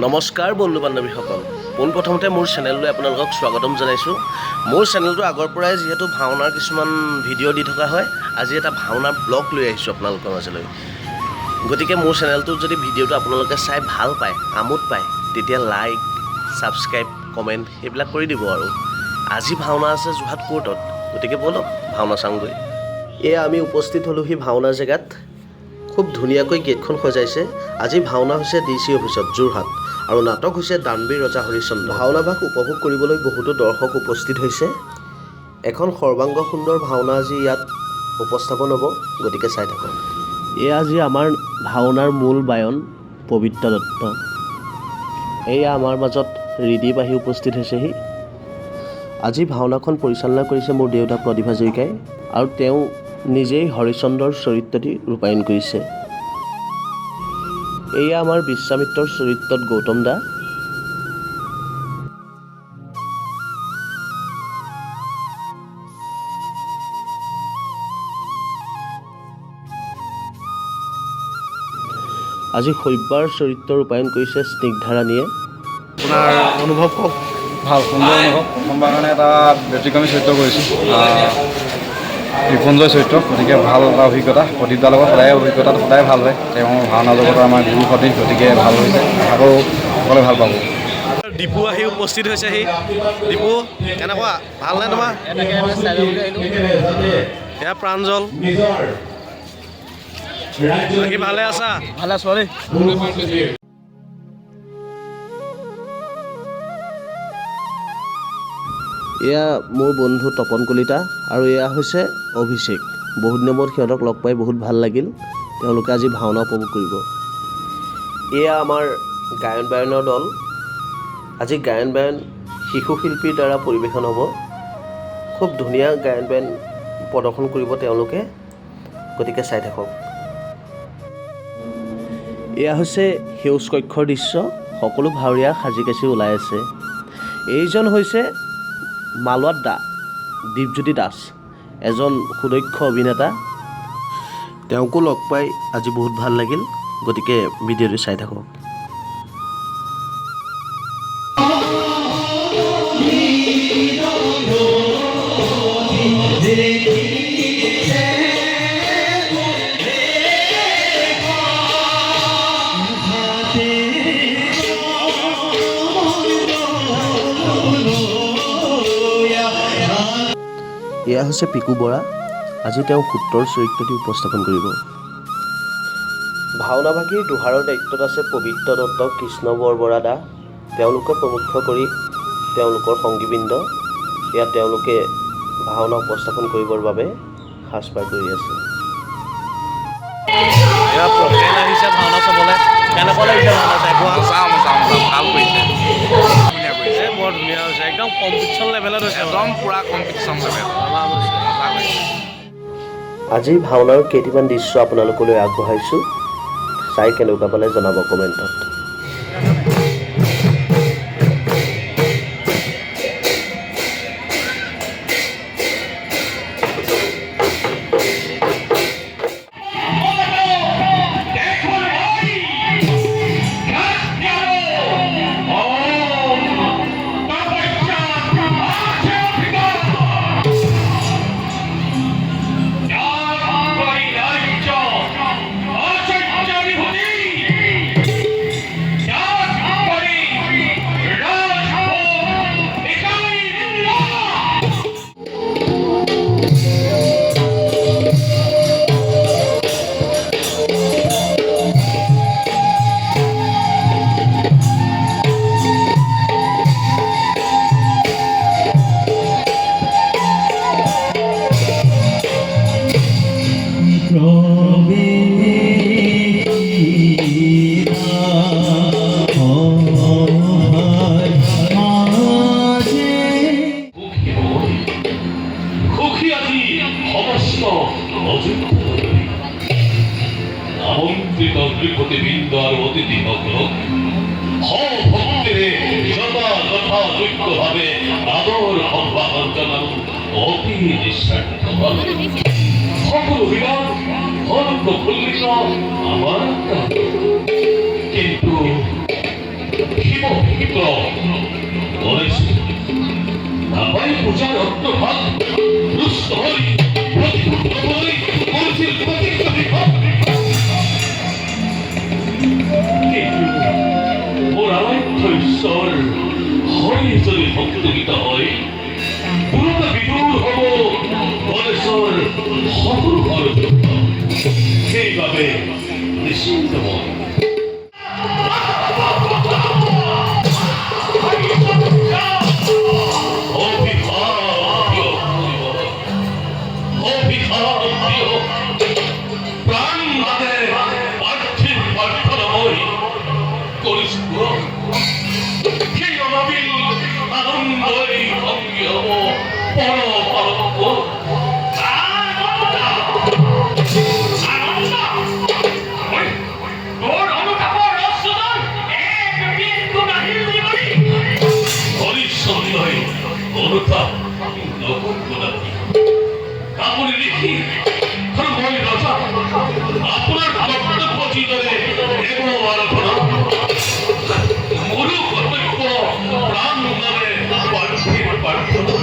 নমস্কাৰ বন্ধু বান্ধৱীসকল, পোনপ্ৰথমতে মোৰ চেনেললৈ আপোনালোকক স্বাগতম জনাইছোঁ। মোৰ চেনেলটো আগৰ পৰাই যিহেতু ভাওনাৰ কিছুমান ভিডিঅ' দি থকা হয়, আজি এটা ভাওনাৰ ব্লগ লৈ আহিছোঁ আপোনালোকৰ মাজলৈ। গতিকে মোৰ চেনেলটোত যদি ভিডিঅ'টো আপোনালোকে চাই ভাল পায়, আমোদ পায়, তেতিয়া লাইক, ছাবস্ক্ৰাইব, কমেণ্ট সেইবিলাক কৰি দিব। আৰু আজি ভাওনা আছে যোৰহাট কোৰ্টত, গতিকে ব'লক ভাওনা চাওঁগৈ। এয়া আমি উপস্থিত হ'লোহি ভাওনা জেগাত। খুব ধুনীয়াকৈ গেটখন সজাইছে। আজি ভাওনা হৈছে DC অফিচত যোৰহাট, আৰু নাটক হৈছে দানবীৰ ৰজা হৰিশ্চন্দ্ৰ। ভাওনাভাগ উপভোগ কৰিবলৈ বহুতো দৰ্শক উপস্থিত হৈছে। এখন সৰ্বাংগ সুন্দৰ ভাওনা আজি ইয়াত উপস্থাপন হ'ব, গতিকে চাই থাকক। এয়া আজি আমাৰ ভাওনাৰ মূল বায়ন পবিত্ৰ দত্ত। এয়া আমাৰ মাজত ৰিদীপ আহি উপস্থিত হৈছেহি। আজি ভাওনাখন পৰিচালনা কৰিছে মোৰ দেউতা প্ৰদীপ হাজৰিকাই, আৰু তেওঁ নিজেই হৰিশ্চন্দ্ৰৰ চৰিত্ৰটি ৰূপায়ণ কৰিছে। এয়া আমাৰ বিশ্বামিত্ৰৰ চৰিত্ৰত গৌতম দা। আজি শৈব্যাৰ চৰিত্ৰ ৰূপায়ণ কৰিছে স্নিগ্ধাৰাণীয়ে। আপোনাৰ অনুভৱ খুব ভাল, সুন্দৰ অনুভৱ। প্ৰথমবাৰ কাৰণে এটা ব্যতিক্ৰমী চৰিত্ৰ কৰিছোঁ, ৰিপুঞ্জয় চৰিত্ৰ। গতিকে ভাল এটা অভিজ্ঞতা। প্ৰদীপদাৰ লগত সদায় ভাল হয়। তেওঁ ভাওনা জগতৰ আমাৰ গুৰু সদৃশ, গতিকে ভাল হৈছে। আশা কৰোঁ সকলোৱে ভাল পাব। দীপু আহি উপস্থিত হৈছেহি। দীপু, কেনেকুৱা, ভালনে তোমাৰ? এয়া প্ৰাঞ্জল, বাকী ভালে আছা? ভালে আছোঁ দেই। এয়া মোৰ বন্ধু তপন কলিতা, আৰু এয়া হৈছে অভিষেক। বহুত দিনৰ মূৰত সিহঁতক লগ পাই বহুত ভাল লাগিল। তেওঁলোকে আজি ভাওনা উপভোগ কৰিব। এয়া আমাৰ গায়ন বায়নৰ দল। আজি গায়ন বায়ন শিশু শিল্পীৰ দ্বাৰা পৰিৱেশন হ'ব। খুব ধুনীয়া গায়ন বায়ন প্ৰদৰ্শন কৰিব তেওঁলোকে, গতিকে চাই থাকক। এয়া হৈছে সেউজ কক্ষৰ দৃশ্য। সকলো ভাৱৰীয়া সাজি কাচি ওলাই আছে। এইজন হৈছে মালোৱাত দা, দীপজ্যোতি দাস, এজন সুদক্ষ অভিনেতা। তেওঁকো লগ পাই আজি বহুত ভাল লাগিল, গতিকে ভিডিঅ'টো চাই থাকক। এয়া হৈছে পিকু বৰা। আজি তেওঁ সূত্ৰৰ চৰিত্ৰটি উপস্থাপন কৰিব। ভাওনাভাগীৰ দোহাৰৰ দায়িত্বত আছে পবিত্ৰ দত্ত, কৃষ্ণ বৰবৰা দা। তেওঁলোকে প্ৰমুখ্য কৰি তেওঁলোকৰ সংগীবৃন্দ এয়া তেওঁলোকে ভাওনা উপস্থাপন কৰিবৰ বাবে সাজপাৰ কৰি আছে। এয়া প্ৰকেন আহিছে ভাওনা চাবলৈ। কেনেকুৱা লাগিছে ভাওনা চাই? ভাল কৰিছে, বৰ ধুনীয়া হৈছে, একদম কম্পিটিশ্যন লেভেলত হৈছে, একদম পূৰা কম্পিটিশ্যন লেভেল। আজি ভাওনাৰ কেইটামান দৃশ্য আপোনালোকলৈ আগবঢ়াইছোঁ। চাই কেনেকুৱা পালে জনাব কমেণ্টত। আমন্ত্রিত নৃপতিবৃন্দ আর অতিথিভদ্র ভক্তেরে যথাযোগ্যভাবে আদর সম্ভাষণ জানানো অতি নিঃস্বার্থভাবে সকল অভিমান প্রফুল্লিত আমার, কিন্তু পূজার অগ্রভাগ রুষ্ট হই প্রতিপক্ষ হই মূর্তির প্রতিক্রিয়া মোর আরাধ্য ঈশ্বর হরি যদি ভক্তগীত হয় পুরোটা বিদূর হব গণেশ্বর সকল ঘর সেইভাবে নিশ্চিন্ত মন প্রাণ বাদে পার্থিব প্রার্থনাময় করিস নবীন আনন্দই ভঙ্গি হব পর পরব্য হরিসন্ধ্যয় অনুতাপ নকল গোলাপি কাপড়ে লিখি মই রজা আপনার কর্তব্য জীবনে এগুলো আরাধনা মরু কর্তব্য প্রাণ নামে পার্থিব প্রার্থনা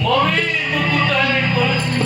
মমি মুকুতায় করেছিল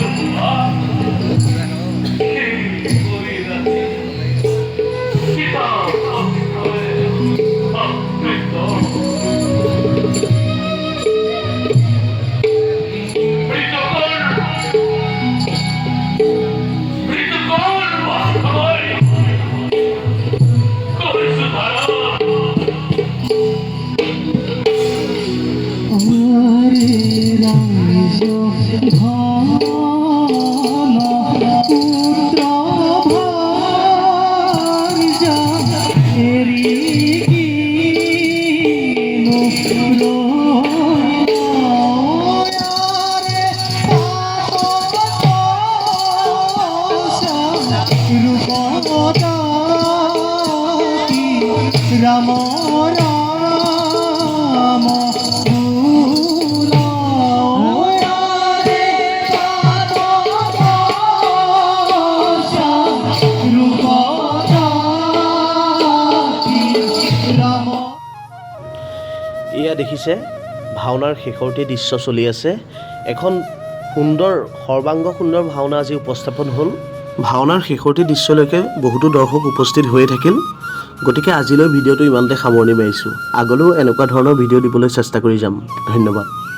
রাম রাম এয়া দেখিছে ভাওনাৰ শেষৰটি দৃশ্য চলি আছে। এখন সুন্দৰ সৰ্বাংগ সুন্দৰ ভাওনা আজি উপস্থাপন হ'ল। ভাওনাৰ শেষৰটি দৃশ্যলৈকে বহুতো দৰ্শক উপস্থিত হৈয়ে থাকিল। গতিকে আজিলৈ ভিডিঅ'টো ইমানতে সামৰণি মাৰিছোঁ। আগলৈও এনেকুৱা ধৰণৰ ভিডিঅ' দিবলৈ চেষ্টা কৰি যাম। ধন্যবাদ।